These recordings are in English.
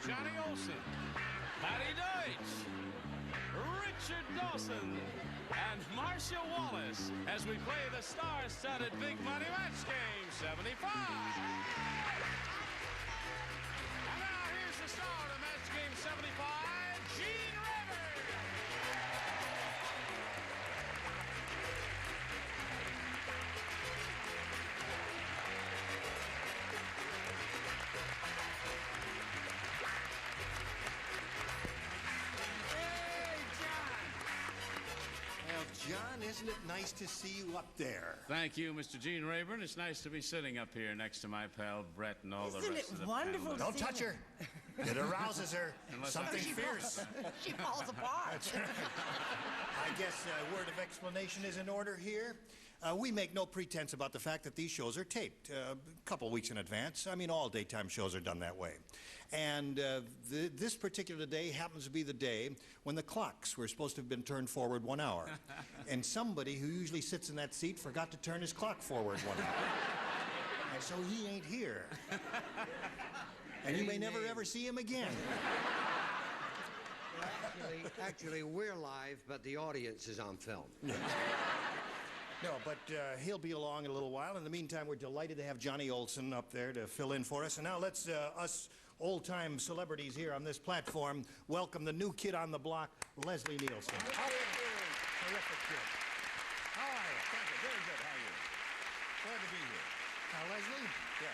Johnny Olson, Patty Deutsch, Richard Dawson, and Marcia Wallace as we play the star-studded Big Money Match Game 75. And now here's the star of Match Game 75, Gene Rivers. John, isn't it nice to see you up there? Thank you, Mr. Gene Rayburn. It's nice to be sitting up here next to my pal Brett and all the rest of the Isn't it wonderful panelists. to Don't touch her. It arouses her. Something fierce. She falls apart. I guess a word of explanation is in order here. We make no pretense about the fact that these shows are taped a couple weeks in advance. I mean, all daytime shows are done that way. And this particular day happens to be the day when the clocks were supposed to have been turned forward 1 hour. And somebody who usually sits in that seat forgot to turn his clock forward 1 hour. And so he ain't here. And you may never ever see him again. Actually, we're live, but the audience is on film. No, but he'll be along in a little while. In the meantime, we're delighted to have Johnny Olson up there to fill in for us. And now let's, us old-time celebrities here on this platform, welcome the new kid on the block, Leslie Nielsen. How are you doing? Terrific kid. How are you? Thank you. Very good. How are you? Glad to be here. Now, Leslie? Yeah.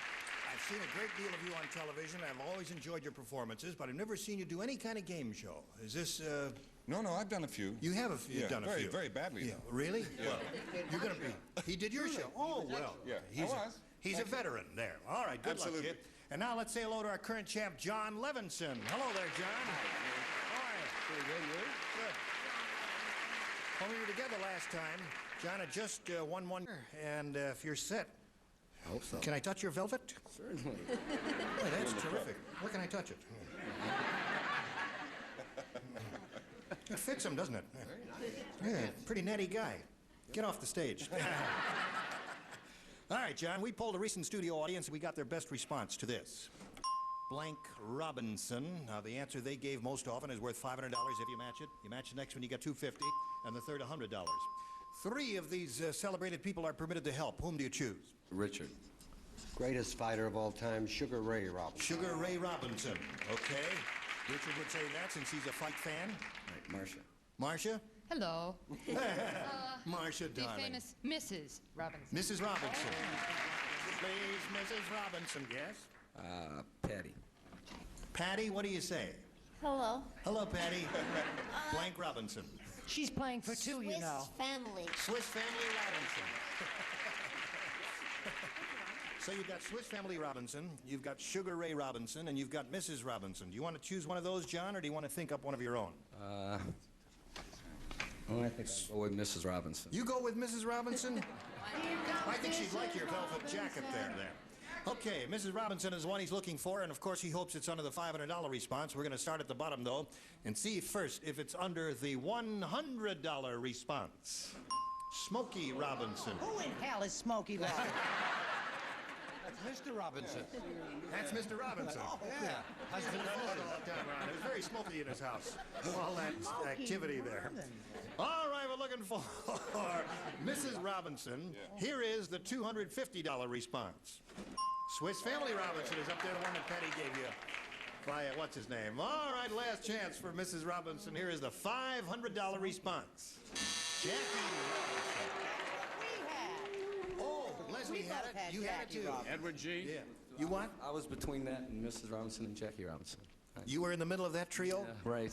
I've seen a great deal of you on television. I've always enjoyed your performances, but I've never seen you do any kind of game show. Is this, No, I've done a few. You have you've done a few. Very badly. Yeah, really? Yeah. Well, you're going to be... He did your show? Oh, well. Yeah, He's a veteron there. All right, good luck, kid. And now let's say hello to our current champ, John Levinson. Hello there, John. How are you? Pretty good, you? Good. When we were together last time, John had just won one, and if you're set... I hope so. Can I touch your velvet? Certainly. Oh, that's terrific. Where can I touch it? It fits him, doesn't it? Very nice. Yeah, pretty natty guy. Get off the stage. All right, John, we polled a recent studio audience and we got their best response to this. Blank Robinson. Now, the answer they gave most often is worth $500 if you match it. You match the next one, you get $250, and the third, $100. 3 of these celebrated people are permitted to help. Whom do you choose? Richard. Greatest fighter of all time, Sugar Ray Robinson. Sugar Ray Robinson. Okay. Richard would say that since he's a fight fan. Right, Marcia. Marcia? Hello. Marcia, The darling. famous Mrs. Robinson. Mrs. Robinson. Please, Mrs. Robinson, yes? Patty. Patty, what do you say? Hello. Hello, Patty. Blank Robinson. She's playing for two, you know. Family. Swiss Family Robinson. So you've got Swiss Family Robinson, you've got Sugar Ray Robinson, and you've got Mrs. Robinson. Do you want to choose one of those, John, or do you want to think up one of your own? I think I'll go with Mrs. Robinson. You go with Mrs. Robinson? I think she'd like your velvet jacket there. Okay, Mrs. Robinson is the one he's looking for, and of course he hopes it's under the $500 response. We're going to start at the bottom, though, and see first if it's under the $100 response. Smokey Robinson. Who in hell is Smokey Robinson? That's Mr. Robinson. That's Mr. Robinson. Oh, Yeah. Husband and father all the time around. It was very smoky in his house. All that activity there. All right, we're looking for Mrs. Robinson. Here is the $250 response. Swiss Family Robinson is up there, the one that Patty gave you. By, what's his name? All right, last chance for Mrs. Robinson. Here is the $500 response. Jackie Robinson. Oh, Leslie had it. You had it too. Edward G. Yeah. You what? I was between that and Mrs. Robinson and Jackie Robinson. You were in the middle of that trio? Right.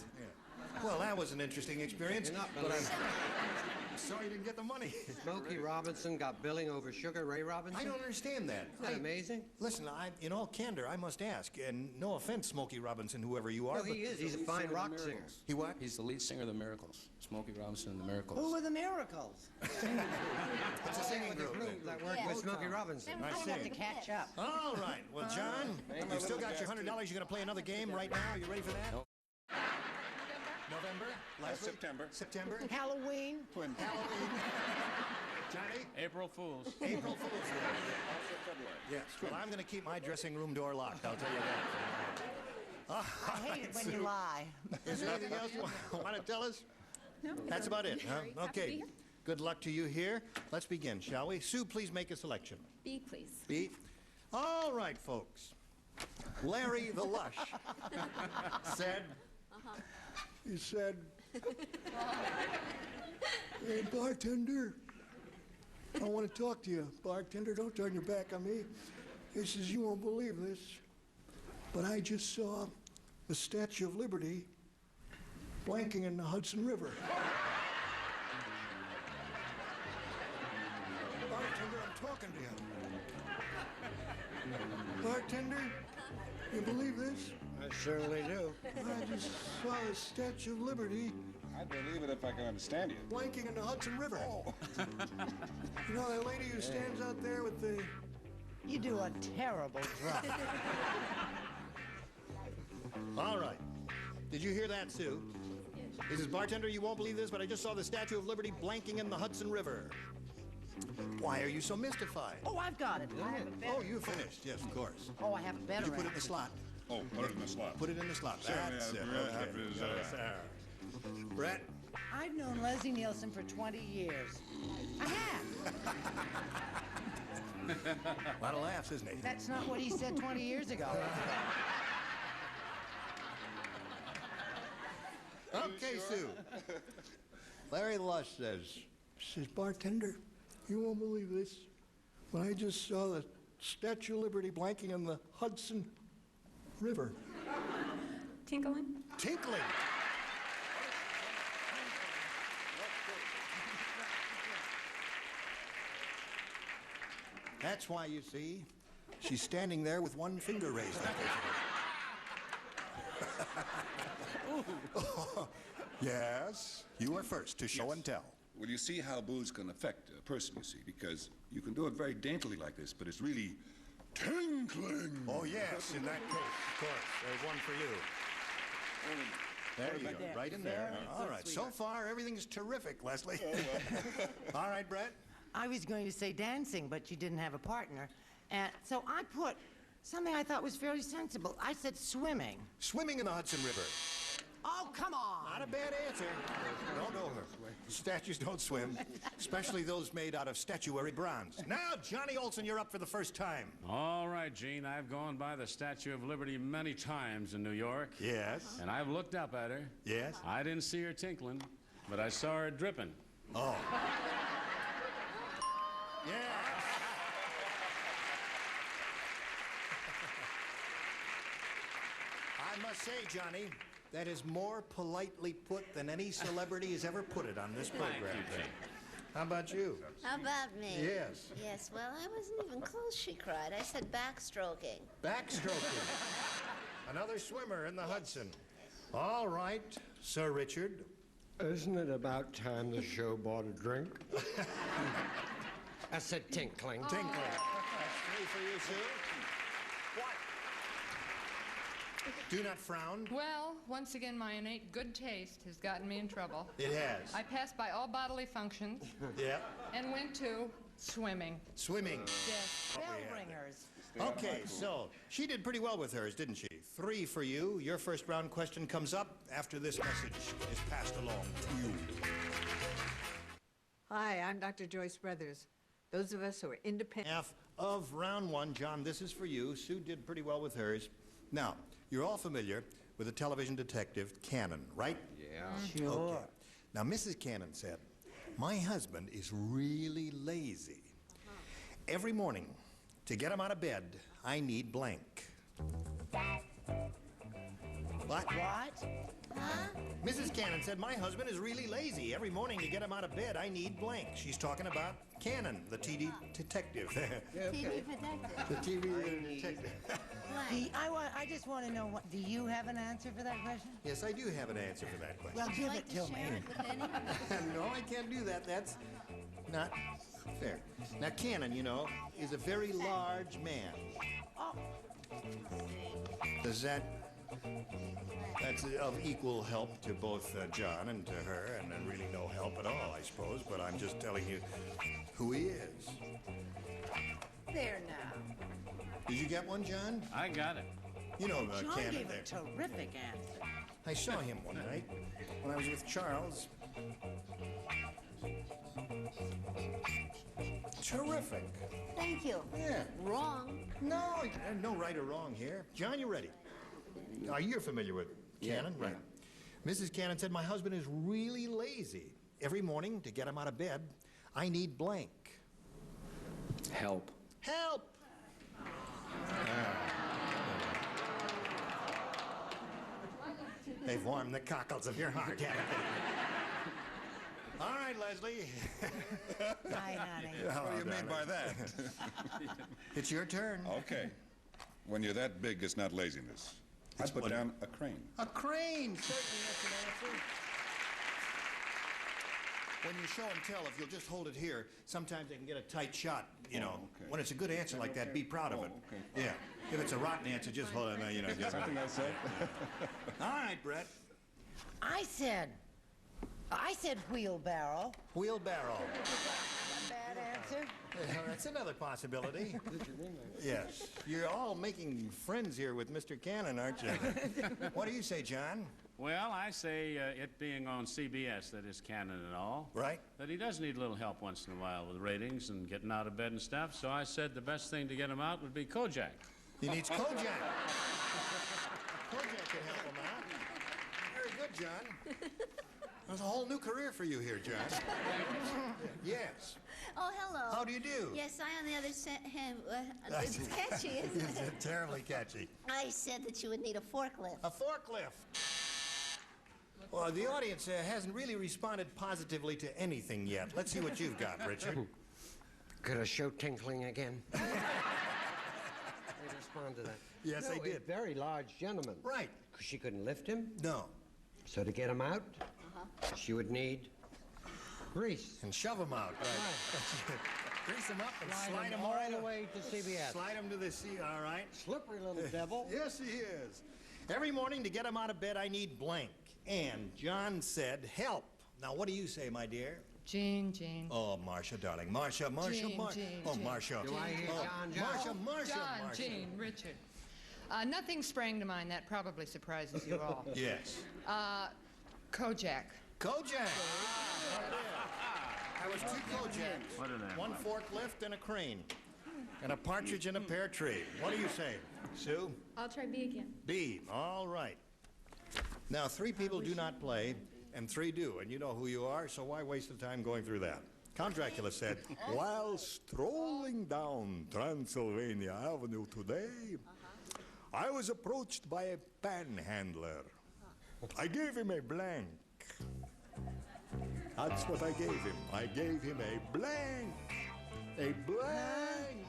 Well, that was an interesting experience. You're not But I'm sorry you didn't get the money. Smokey Robinson got billing over Sugar Ray Robinson? I don't understand that. Isn't that amazing? Listen, in all candor, I must ask, and no offense, Smokey Robinson, whoever you are. No, he is. He's a fine rock singer. He what? He's the lead singer of the Miracles. Smokey Robinson and the Miracles. Who are the Miracles? It's a singing group. That worked with Smokey Robinson. I I see. have to catch up. All right. Well, John, you've still got your $100. You're going to play another game right now. Are you ready for that? No. November? Leslie? September. September? Halloween. Twin. Halloween? Johnny? April Fools. April Fool's Day. Yes. Well, I'm going to keep my dressing room door locked, I'll tell you that. hate it when you lie. Is there anything else you want to tell us? No. That's about it, huh? Very happy to Okay. be here. Good luck to you here. Let's begin, shall we? Sue, please make a selection. B, please. B. All right, folks. Larry the Lush said, he said, hey, bartender, I want to talk to you. Bartender, don't turn your back on me. He says, you won't believe this, but I just saw the Statue of Liberty blanking in the Hudson River. Bartender, I'm talking to you. Bartender, you believe this? I certainly do. I just saw the Statue of Liberty I'd believe it if I could understand you. blanking in the Hudson River. You know that lady who stands out there with the... You do a terrible job. All right. Did you hear that, Sue? He says, bartender, you won't believe this, but I just saw the Statue of Liberty blanking in the Hudson River. Why are you so mystified? Oh, I've got it. I have a better. Oh, you finished. Yes, of course. Oh, I have a better. You put it in the answer. slot. Oh, put it in the slot. Put it in the slot. Sure, That's yeah, it. Brett Okay. have his, Yes, sir. Brett? I've known Leslie Nielsen for 20 years. I have. A lot of laughs, isn't he? That's not what he said 20 years ago. Okay, Sue. Larry Lush says, bartender, you won't believe this, but I just saw the Statue of Liberty blanking in the Hudson River. Tinkling. Tinkling. That's why, you see, she's standing there with one finger raised. Yes, you are first to show and tell. Well, you see how booze can affect a person, you see, because you can do it very daintily like this, but it's really tinkling. Oh, yes, in that case, of course. There's one for you. There you go, right in there. Very All good, right, so sweetheart. far, everything's terrific, Leslie. All right, Brett? I was going to say dancing, but you didn't have a partner. And so I put something I thought was fairly sensible. I said swimming. Swimming in the Hudson River. Oh, come on. Not a bad answer. No. Statues don't swim, especially those made out of statuary bronze. Now, Johnny Olson, you're up for the first time. All right, Gene, I've gone by the Statue of Liberty many times in New York. Yes. And I've looked up at her. Yes. I didn't see her tinkling, but I saw her dripping. Oh. Yeah. I must say, Johnny, that is more politely put than any celebrity has ever put it on this program. you, Gene. How about you? How about me? Yes. Yes, well, I wasn't even close, she cried. I said backstroking. Backstroking. Another swimmer in the Hudson. All right, Sir Richard. Isn't it about time the show bought a drink? I said tinkling. Tinkling. That's three for you, Sue. Do not frown. Well, once again, my innate good taste has gotten me in trouble. It has. I passed by all bodily functions Yeah. and went to swimming. Swimming. Yes. Bell ringers. Okay, so she did pretty well with hers, didn't she? 3 for you. Your first round question comes up after this message is passed along to you. Hi, I'm Dr. Joyce Brothers. Those of us who are independent. Half of round 1, John, this is for you. Sue did pretty well with hers. Now, you're all familiar with the television detective Cannon, right? Yeah. Sure. Okay. Now, Mrs. Cannon said, my husband is really lazy. Every morning, to get him out of bed, I need blank. What? What? Huh? Mrs. Cannon said, my husband is really lazy. Every morning to get him out of bed, I need blank. She's talking about Cannon, the TV detective. TV protective. The TV detective. Blank. I just want to know, do you have an answer for that question? Yes, I do have an answer for that question. Well, Would you give like it to to share me. it with anyone? No, I can't do that. That's not fair. Now, Cannon, you know, is a very large man. Oh, Does that's of equal help to both John and to her, and really no help at all, I suppose, but I'm just telling you who he is. there now. Did you get one, John? I got it. You know John Cannon gave there. a terrific answer. I saw him one night when I was with Charles. Terrific. Thank you. Yeah. Wrong. No, no right or wrong here. John, you ready? Are you familiar with Cannon? Yeah. Right. Mrs. Cannon said, my husband is really lazy. Every morning, to get him out of bed, I need blank. Help. Help! They've warmed the cockles of your heart, haven't they? All right, Leslie. Hi, honey. What do you mean by that? It's your turn. Okay. When you're that big, it's not laziness. I It's put what- down a crane. A crane, certainly that's an answer. When you show and tell, if you'll just hold it here, sometimes they can get a tight shot, you know. okay. When it's a good answer like that, be proud of it. okay. Yeah. If it's a rotten answer, just hold it, you know. Just... Something I said? All right, Brett. I said wheelbarrow. Wheelbarrow. Bad answer. That's another possibility. Yes. You're all making friends here with Mr. Cannon, aren't you? What do you say, John? Well, I say it being on CBS, that is canon and all. Right. That he does need a little help once in a while with ratings and getting out of bed and stuff. So I said the best thing to get him out would be Kojak. He needs Kojak. Kojak can help him out. Very good, John. There's a whole new career for you here, John. Yes. Oh, hello. How do you do? Yes, I on the other hand. It's catchy, isn't it? It's terribly catchy. I said that you would need a forklift. A forklift. Well, the audience hasn't really responded positively to anything yet. Let's see what you've got, Richard. Could a show tinkling again? They respond to that. Yes, no, they did. A very large gentleman. Right. She couldn't lift him, No. so to get him out, she would need grease. And shove them out. Right. Grease them up and slide them all the way to CBS. Slide them to the sea, all right? Slippery little devil. Yes, he is. Every morning to get him out of bed, I need blank. And John said, help. Now, what do you say, my dear? Jean, Jean. Oh, Marcia, darling. Marcia, Marcia, Jean, Marcia. Jean, Oh, Jean. Marcia. Do I hear Oh, John, John? Marcia, Marcia, John, Marcia. Jean, Richard. Nothing sprang to mind. That probably surprises you all. Yes. Kojak. Kojak. There was two Kojaks. What did I One forklift and a crane. And a partridge in a pear tree. What do you say, Sue? I'll try B again. B. All right. Now, 3 people do not play, and 3 do, and you know who you are, so why waste the time going through that? Count Dracula said, while strolling down Transylvania Avenue today, I was approached by a panhandler. I gave him a blank. That's what I gave him. I gave him a blank. A blank.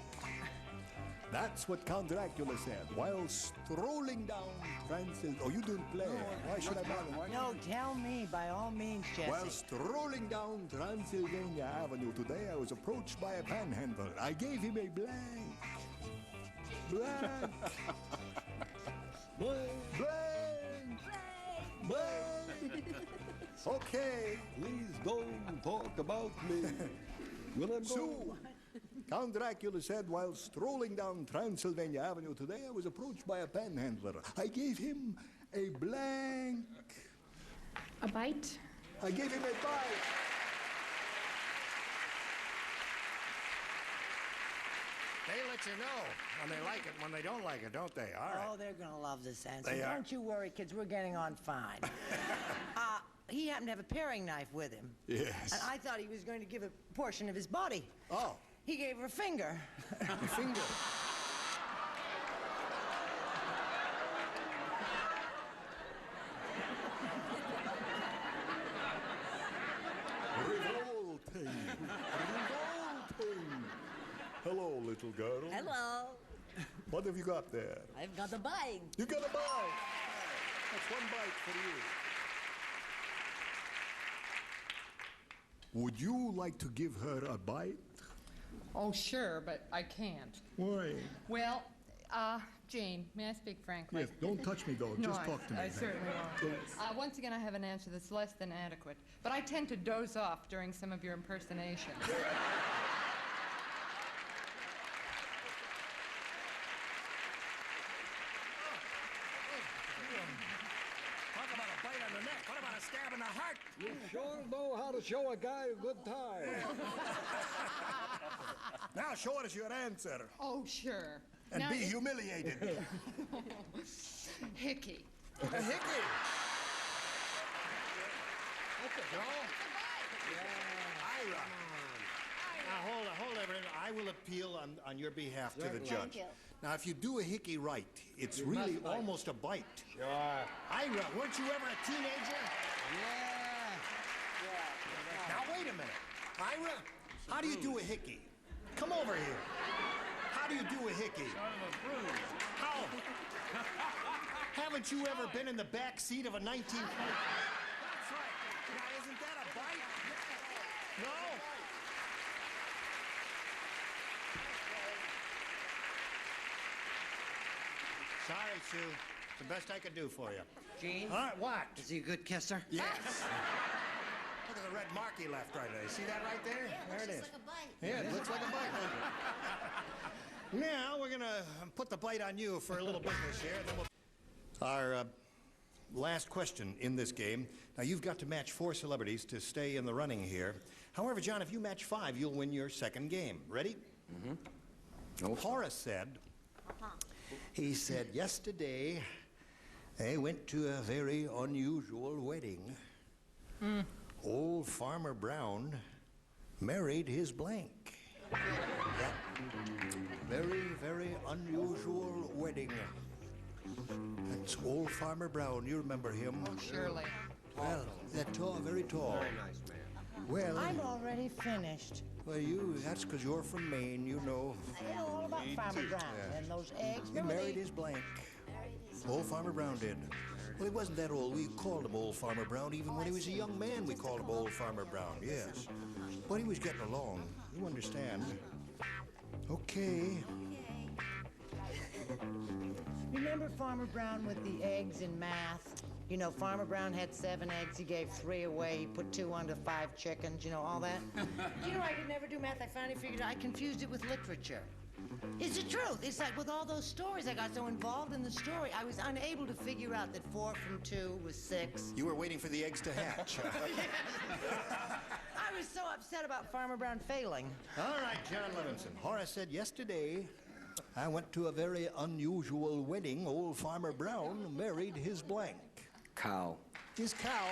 That's what Count Dracula said while strolling down Transylvania. Oh, you don't play. Why should I bother? No, tell me, by all means, Jesse. While strolling down Transylvania Avenue today, I was approached by a panhandler. I gave him a blank. Blank. Blank. Blank. Okay, please don't talk about me. Will I go? Count Dracula said, while strolling down Transylvania Avenue today, I was approached by a panhandler. I gave him a blank. A bite? I gave him a bite. They let you know when they like it, when they don't like it, don't they? All right. Oh, they're going to love this answer. They are. Don't you worry, kids. We're getting on fine. He happened to have a paring knife with him. Yes. And I thought he was going to give a portion of his body. Oh, He gave her a finger. your finger. Revolting. Revolting. Hello, little girl. Hello. What have you got there? I've got a bite. You got a bite. That's one bite for you. Would you like to give her a bite? Oh, sure, but I can't. Why? Well, Jean, may I speak frankly? Yes, don't touch me, though. No, Just talk to me. I certainly won't. Once again, I have an answer that's less than adequate, but I tend to doze off during some of your impersonations. Talk about a bite on the neck. What about a stab in the heart? You sure know how to show a guy a good time. Now show us your answer. Oh, sure. And Now be it- humiliated. Hickey. A hickey. Ira. Now, hold everything. I will appeal on your behalf to the judge. Thank you. Now, if you do a hickey right, it's really almost a bite. Sure. Ira, weren't you ever a teenager? Yeah. Now, wait a minute. Ira, how do you do a hickey? Come over here. How do you do a hickey? How? Haven't you ever been in the back seat of a 19... That's right. Now, isn't that a bite? No? Sorry, Sue. It's the best I could do for you. Gene? All right, what? Is he a good kisser? Yes. Look at the red mark he left right there. See that right there? Yeah, There it looks is. just like a bite. Yeah, it looks like a bite. Now, we're going to put the bite on you for a little business here. Then we'll... Our last question in this game. Now, you've got to match 4 celebrities to stay in the running here. However, John, if you match 5, you'll win your second game. Ready? Mm-hmm. Horace said, he said, yesterday I went to a very unusual wedding. Old Farmer Brown married his blank. That very, very unusual wedding. That's old Farmer Brown. You remember him? Oh, surely. Well, that tall, very tall. Very nice man. Well, I'm already finished. well, that's because you're from Maine, you know. I know all about Farmer Brown and those eggs. He Remember married they- his blank. Old Farmer Brown did. Well, he wasn't that old. We called him Old Farmer Brown. Even when he was a young man, we called him Old Farmer Brown, yes. But he was getting along. You understand. Okay. Remember Farmer Brown with the eggs in math? You know, Farmer Brown had 7 eggs. He gave 3 away. He put 2 onto 5 chickens. You know, all that? You know, I could never do math. I finally figured I confused it with literature. It's the truth. It's like with all those stories, I got so involved in the story, I was unable to figure out that 4 from 2 was 6. You were waiting for the eggs to hatch. I was so upset about Farmer Brown failing. All right, John Levinson. Horace said, yesterday I went to a very unusual wedding. Old Farmer Brown married his blank. Cow. His cow.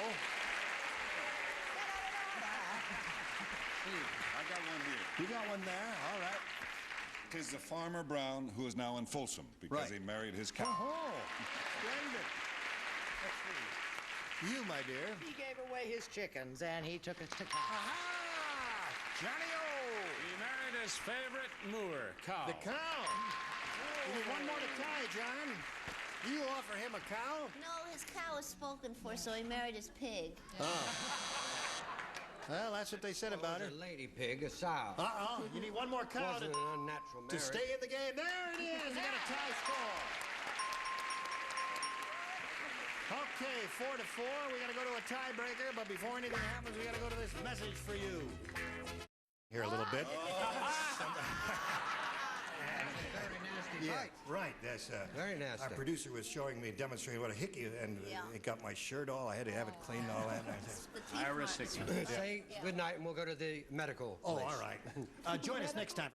I got one here. You got one there? All right. Tis the Farmer Brown who is now in Folsom because Right. he married his cow. Oh, splendid. You, my dear. He gave away his chickens, and he took us to cow. Aha! Johnny O! He married his favorite moor, cow. The cow. You need one more to tie, John. Do you offer him a cow? No, his cow was spoken for, so he married his pig. Well, that's what they said about her. A lady pig, a sow. Uh-oh. You need one more cow Wasn't an unnatural to marriage. stay in the game. There it is. You got a tie score. Okay, 4-4. We got to go to a tiebreaker, but before anything happens, we got to go to this message for you. Here a little bit. Very nasty Yeah, bite. right. That's Very nasty. Our producer was showing me, demonstrating what a hickey, and Yeah. it got my shirt all. I had to have it cleaned and all that. And I said, The teeth Iris marks. Hickey. Say good night and we'll go to the medical oh, place. all right. Join us next time.